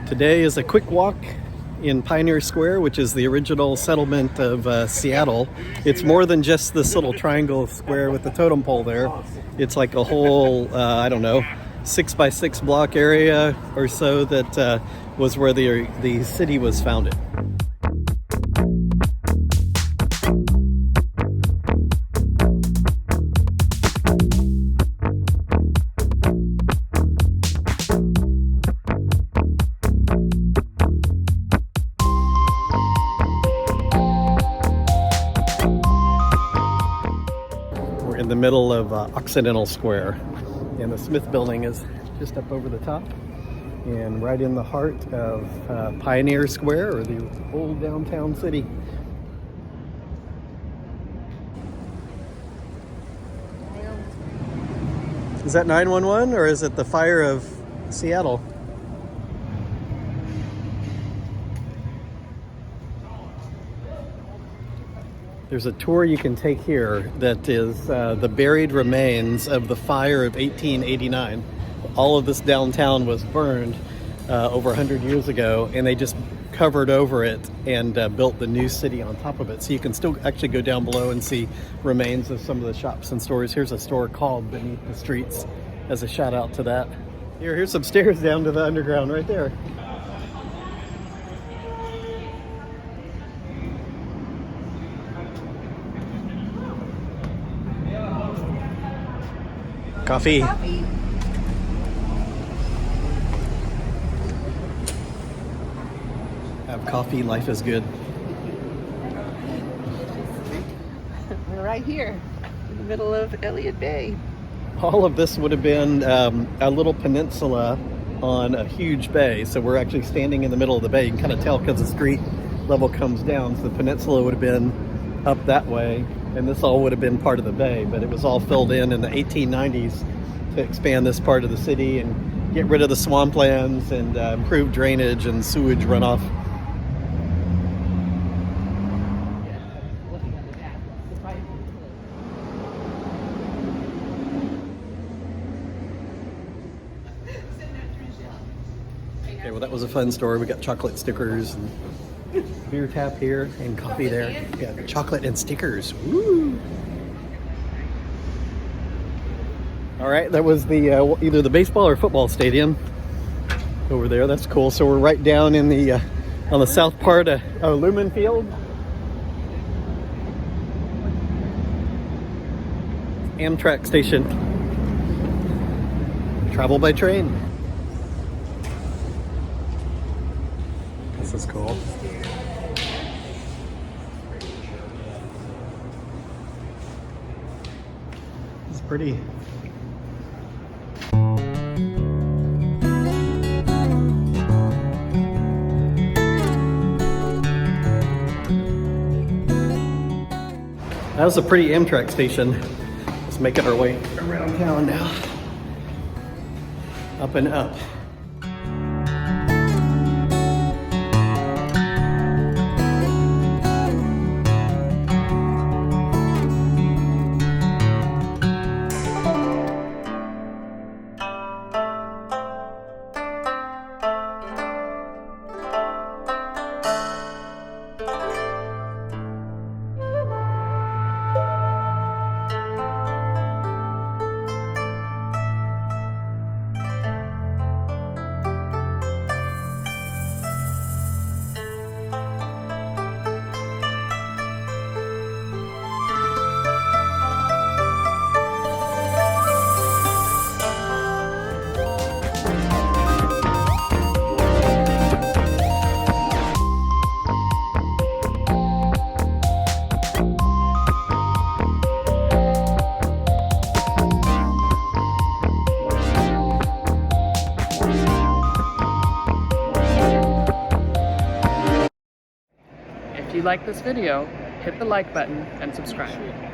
Today is a quick walk in Pioneer Square, which is the original settlement of Seattle. It's more than just this little triangle square with the totem pole there. It's like a whole, I don't know, 6x6 block area or so that was where the city was founded. In the middle of Occidental Square, and the Smith Building is just up over the top and right in the heart of Pioneer Square, or the old downtown city. Is that 911 or is it the fire of Seattle? There's a tour you can take here that is the buried remains of the fire of 1889. All of this downtown was burned over 100 years ago, and they just covered over it and built the new city on top of it. So you can still actually go down below and see remains of some of the shops and stores. Here's a store called Beneath the Streets as a shout out to that. Here's some stairs down to the underground right there. Coffee. Have coffee, life is good. We're right here in the middle of Elliott Bay. All of this would have been a little peninsula on a huge bay. So we're actually standing in the middle of the bay. You can kind of tell because the street level comes down. So the peninsula would have been up that way, and this all would have been part of the bay, but it was all filled in the 1890s to expand this part of the city and get rid of the swamplands and improve drainage and sewage runoff. Okay, well that was a fun story. We got chocolate stickers and beer tap here and coffee there. Yeah, chocolate and stickers. Woo! All right, that was the either the baseball or football stadium over there. That's cool. So we're right down in the on the south part of Lumen Field. Amtrak station. Travel by train. This is cool. It's pretty. That was a pretty Amtrak station. Just making our way around town now. Up and up. If you like this video, hit the like button and subscribe.